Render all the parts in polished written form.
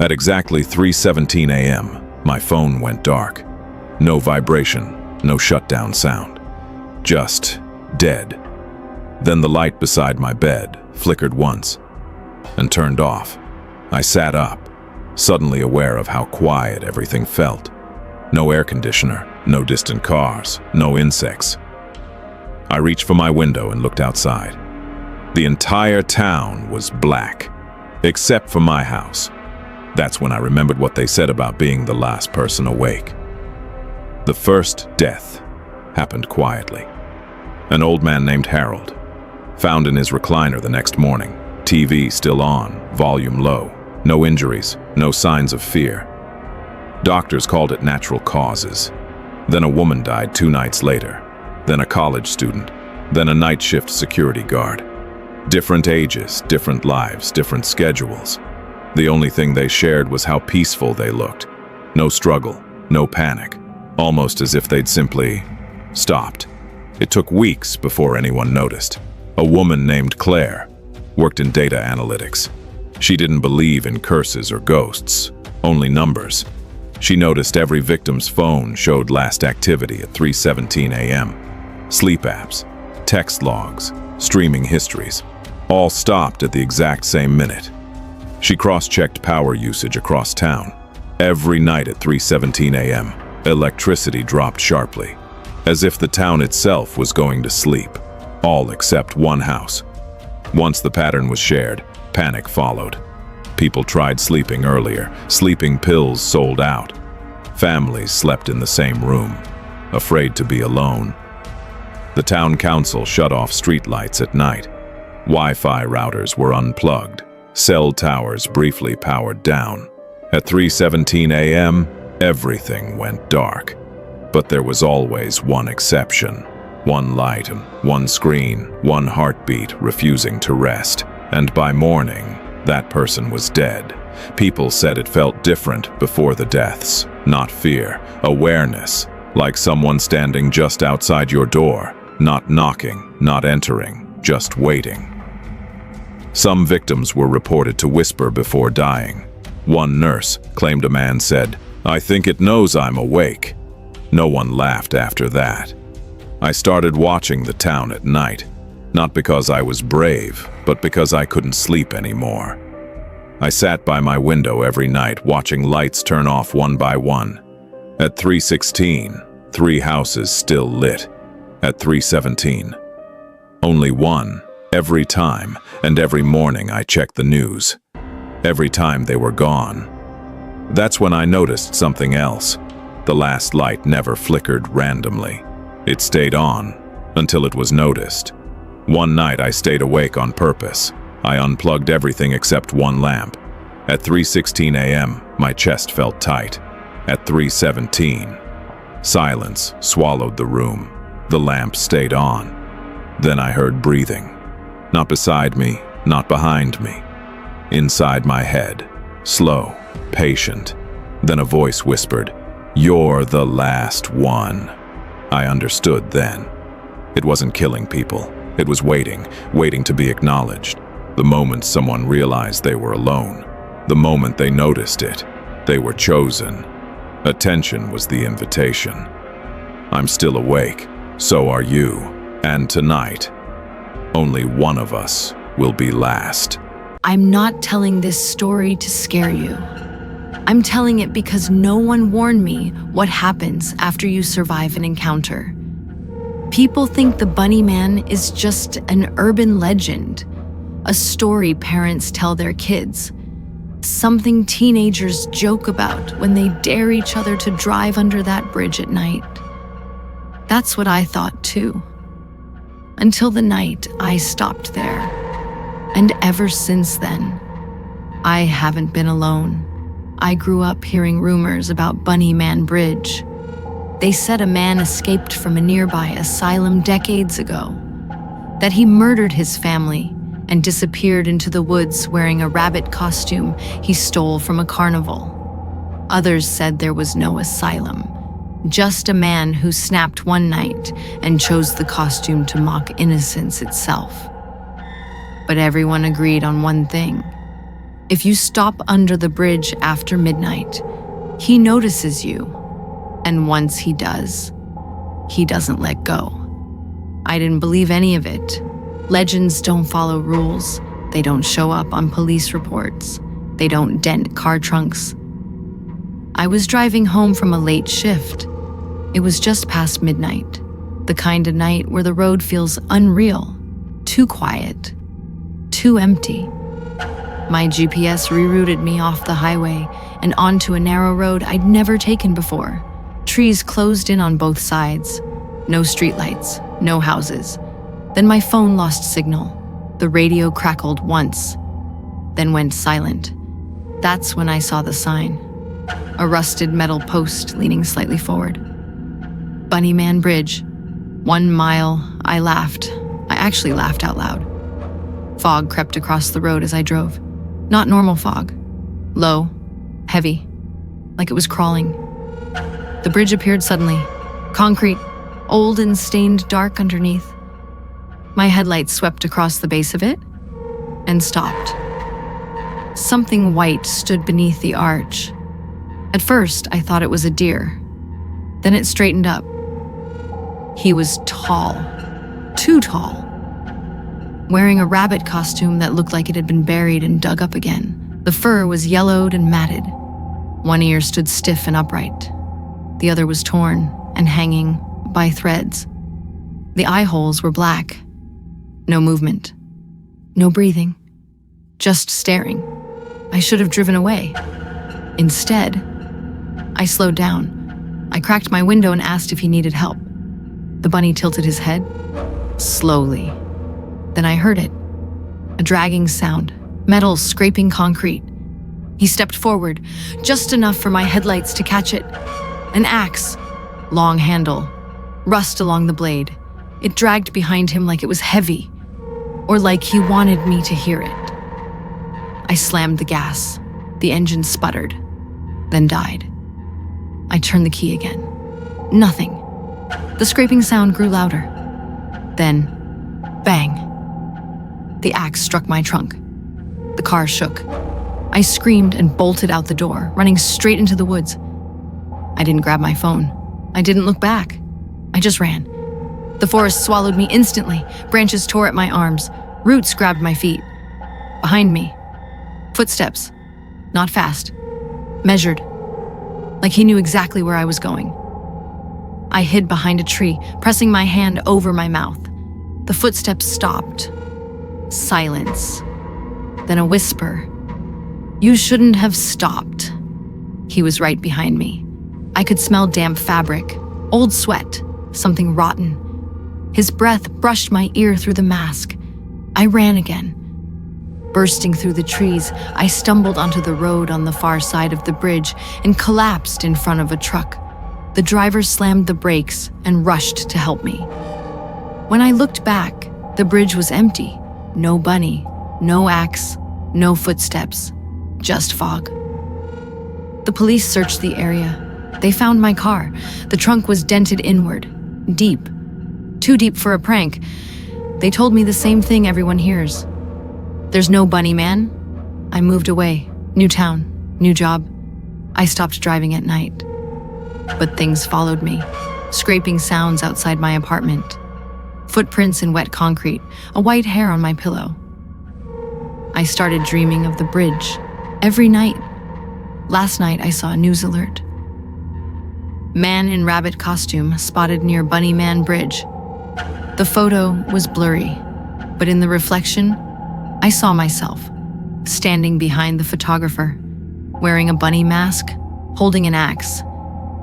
At exactly 3:17 a.m., my phone went dark. No vibration, no shutdown sound. Just dead. Then the light beside my bed flickered once and turned off. I sat up, suddenly aware of how quiet everything felt. No air conditioner, no distant cars, no insects. I reached for my window and looked outside. The entire town was black, except for my house. That's when I remembered what they said about being the last person awake. The first death happened quietly. An old man named Harold, found in his recliner the next morning, TV still on, volume low, no injuries, no signs of fear. Doctors called it natural causes. Then a woman died 2 nights later, then a college student, then a night shift security guard. Different ages, different lives, different schedules. The only thing they shared was how peaceful they looked. No struggle, no panic, almost as if they'd simply stopped. It took weeks before anyone noticed. A woman named Claire worked in data analytics. She didn't believe in curses or ghosts, only numbers. She noticed every victim's phone showed last activity at 3:17 a.m. Sleep apps, text logs, streaming histories, all stopped at the exact same minute. She cross-checked power usage across town. Every night at 3:17 a.m., electricity dropped sharply, as if the town itself was going to sleep, all except one house. Once the pattern was shared, panic followed. People tried sleeping earlier. Sleeping pills sold out. Families slept in the same room, afraid to be alone. The town council shut off streetlights at night. Wi-Fi routers were unplugged. Cell towers briefly powered down. At 3:17 a.m., everything went dark. But there was always one exception. One light and one screen, one heartbeat refusing to rest. And by morning, that person was dead. People said it felt different before the deaths. Not fear, awareness, like someone standing just outside your door, not knocking, not entering, just waiting. Some victims were reported to whisper before dying. One nurse claimed a man said, "I think it knows I'm awake." No one laughed after that. I started watching the town at night, not because I was brave, but because I couldn't sleep anymore. I sat by my window every night watching lights turn off one by one. At 3:16, 3 houses still lit. At 3:17, only one. Every time, and every morning I checked the news. Every time they were gone. That's when I noticed something else. The last light never flickered randomly. It stayed on until it was noticed. One night I stayed awake on purpose. I unplugged everything except one lamp. At 3:16 a.m., my chest felt tight. At 3:17, silence swallowed the room. The lamp stayed on. Then I heard breathing. Not beside me, not behind me. Inside my head, slow, patient. Then a voice whispered, "You're the last one." I understood then. It wasn't killing people. It was waiting to be acknowledged. The moment someone realized they were alone. The moment they noticed it. They were chosen. Attention was the invitation. I'm still awake. So are you. And tonight, only one of us will be last. I'm not telling this story to scare you. I'm telling it because no one warned me what happens after you survive an encounter. People think the Bunny Man is just an urban legend, a story parents tell their kids, something teenagers joke about when they dare each other to drive under that bridge at night. That's what I thought too. Until the night I stopped there. And ever since then, I haven't been alone. I grew up hearing rumors about Bunny Man Bridge. They said a man escaped from a nearby asylum decades ago, that he murdered his family and disappeared into the woods wearing a rabbit costume he stole from a carnival. Others said there was no asylum, just a man who snapped one night and chose the costume to mock innocence itself. But everyone agreed on one thing. If you stop under the bridge after midnight, he notices you. And once he does, he doesn't let go. I didn't believe any of it. Legends don't follow rules. They don't show up on police reports. They don't dent car trunks. I was driving home from a late shift. It was just past midnight, the kind of night where the road feels unreal, too quiet, too empty. My GPS rerouted me off the highway and onto a narrow road I'd never taken before. Trees closed in on both sides. No streetlights, no houses. Then my phone lost signal. The radio crackled once, then went silent. That's when I saw the sign. A rusted metal post leaning slightly forward. Bunnyman Bridge. 1 mile. I laughed. I actually laughed out loud. Fog crept across the road as I drove. Not normal fog. Low, heavy, like it was crawling. The bridge appeared suddenly. Concrete, old and stained dark underneath. My headlights swept across the base of it and stopped. Something white stood beneath the arch. At first, I thought it was a deer. Then it straightened up. He was tall, too tall, wearing a rabbit costume that looked like it had been buried and dug up again. The fur was yellowed and matted. One ear stood stiff and upright. The other was torn and hanging by threads. The eye holes were black. No movement. No breathing. Just staring. I should have driven away. Instead, I slowed down. I cracked my window and asked if he needed help. The bunny tilted his head, slowly. Then I heard it. A dragging sound, metal scraping concrete. He stepped forward, just enough for my headlights to catch it. An axe, long handle, rust along the blade. It dragged behind him like it was heavy, or like he wanted me to hear it. I slammed the gas. The engine sputtered, then died. I turned the key again. Nothing. The scraping sound grew louder. Then, bang. The axe struck my trunk. The car shook. I screamed and bolted out the door, running straight into the woods. I didn't grab my phone. I didn't look back. I just ran. The forest swallowed me instantly. Branches tore at my arms. Roots grabbed my feet. Behind me, footsteps. Not fast. Measured. Like he knew exactly where I was going. I hid behind a tree, pressing my hand over my mouth. The footsteps stopped. Silence. Then a whisper. "You shouldn't have stopped." He was right behind me. I could smell damp fabric, old sweat, something rotten. His breath brushed my ear through the mask. I ran again. Bursting through the trees, I stumbled onto the road on the far side of the bridge and collapsed in front of a truck. The driver slammed the brakes and rushed to help me. When I looked back, the bridge was empty. No bunny, no axe, no footsteps, just fog. The police searched the area. They found my car. The trunk was dented inward, deep. Too deep for a prank. They told me the same thing everyone hears. There's no bunny man. I moved away. New town, new job. I stopped driving at night. But things followed me. Scraping sounds outside my apartment. Footprints in wet concrete. A white hair on my pillow. I started dreaming of the bridge. Every night. Last night I saw a news alert. Man in rabbit costume spotted near Bunnyman Bridge. The photo was blurry, but in the reflection, I saw myself, standing behind the photographer, wearing a bunny mask, holding an axe.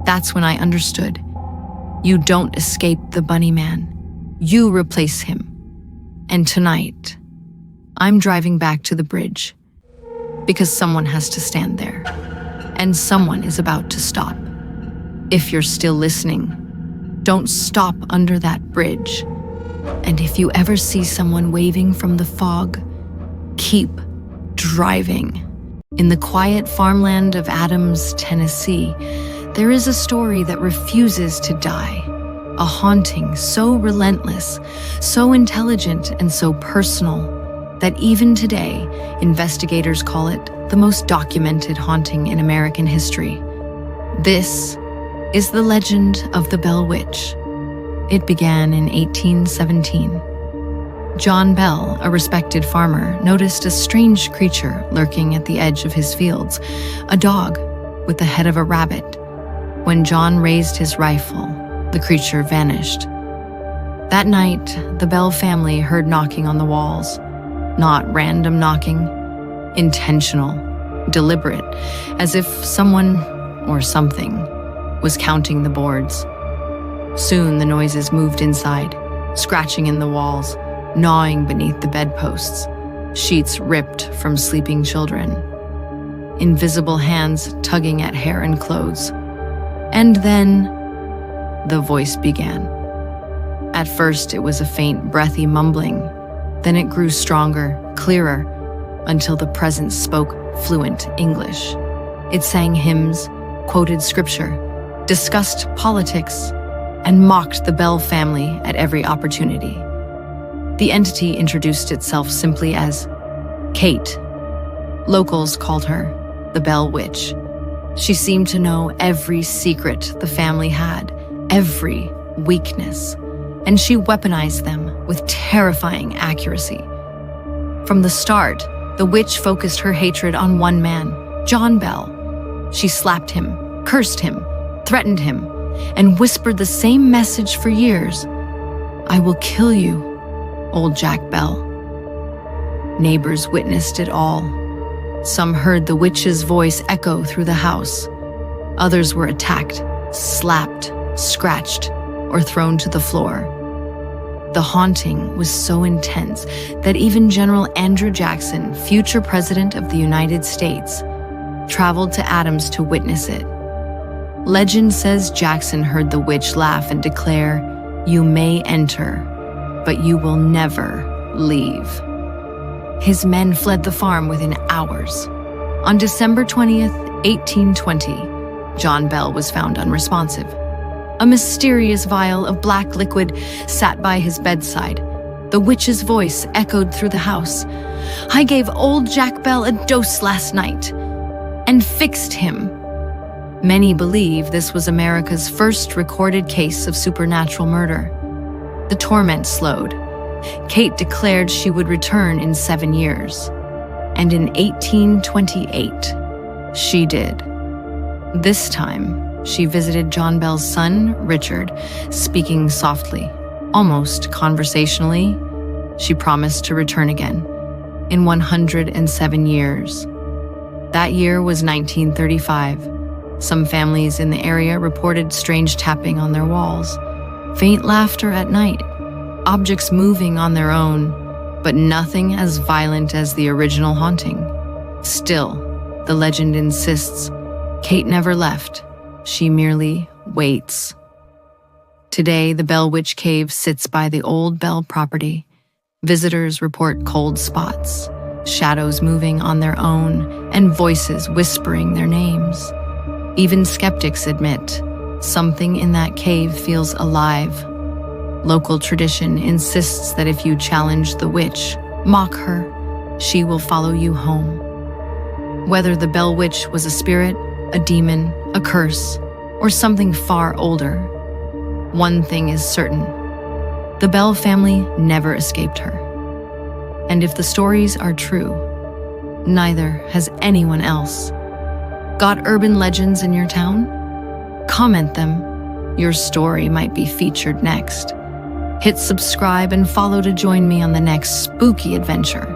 That's when I understood. You don't escape the bunny man. You replace him. And tonight, I'm driving back to the bridge because someone has to stand there, and someone is about to stop. If you're still listening, don't stop under that bridge. And if you ever see someone waving from the fog, keep driving. In the quiet farmland of Adams, Tennessee, there is a story that refuses to die. A haunting so relentless, so intelligent, and so personal. that even today, investigators call it the most documented haunting in American history. This is the legend of the Bell Witch. It began in 1817. John Bell, a respected farmer, noticed a strange creature lurking at the edge of his fields, a dog with the head of a rabbit. When John raised his rifle, the creature vanished. That night, the Bell family heard knocking on the walls. Not random knocking, intentional, deliberate, as if someone or something was counting the boards. Soon the noises moved inside, scratching in the walls, gnawing beneath the bedposts, sheets ripped from sleeping children, invisible hands tugging at hair and clothes. And then the voice began. At first it was a faint, breathy mumbling. Then it grew stronger, clearer, until the presence spoke fluent English. It sang hymns, quoted scripture, discussed politics, and mocked the Bell family at every opportunity. The entity introduced itself simply as Kate. Locals called her the Bell Witch. She seemed to know every secret the family had, every weakness, and she weaponized them with terrifying accuracy. From the start, the witch focused her hatred on one man, John Bell. She slapped him, cursed him, threatened him, and whispered the same message for years. "I will kill you, old Jack Bell." Neighbors witnessed it all. Some heard the witch's voice echo through the house. Others were attacked, slapped, scratched, or thrown to the floor. The haunting was so intense that even General Andrew Jackson, future President of the United States, traveled to Adams to witness it. Legend says Jackson heard the witch laugh and declare, "You may enter, but you will never leave." His men fled the farm within hours. On December 20th, 1820, John Bell was found unresponsive. A mysterious vial of black liquid sat by his bedside. The witch's voice echoed through the house. "I gave old Jack Bell a dose last night and fixed him." Many believe this was America's first recorded case of supernatural murder. The torment slowed. Kate declared she would return in 7 years. And in 1828, she did. This time, she visited John Bell's son, Richard, speaking softly, almost conversationally. She promised to return again, in 107 years. That year was 1935. Some families in the area reported strange tapping on their walls, faint laughter at night, objects moving on their own, but nothing as violent as the original haunting. Still, the legend insists Kate never left. She merely waits. Today, the Bell Witch Cave sits by the old Bell property. Visitors report cold spots, shadows moving on their own, and voices whispering their names. Even skeptics admit something in that cave feels alive. Local tradition insists that if you challenge the witch, mock her, she will follow you home. Whether the Bell Witch was a spirit, a demon, a curse, or something far older, one thing is certain: the Bell family never escaped her. And if the stories are true, neither has anyone else. Got urban legends in your town? Comment them. Your story might be featured next. Hit subscribe and follow to join me on the next spooky adventure.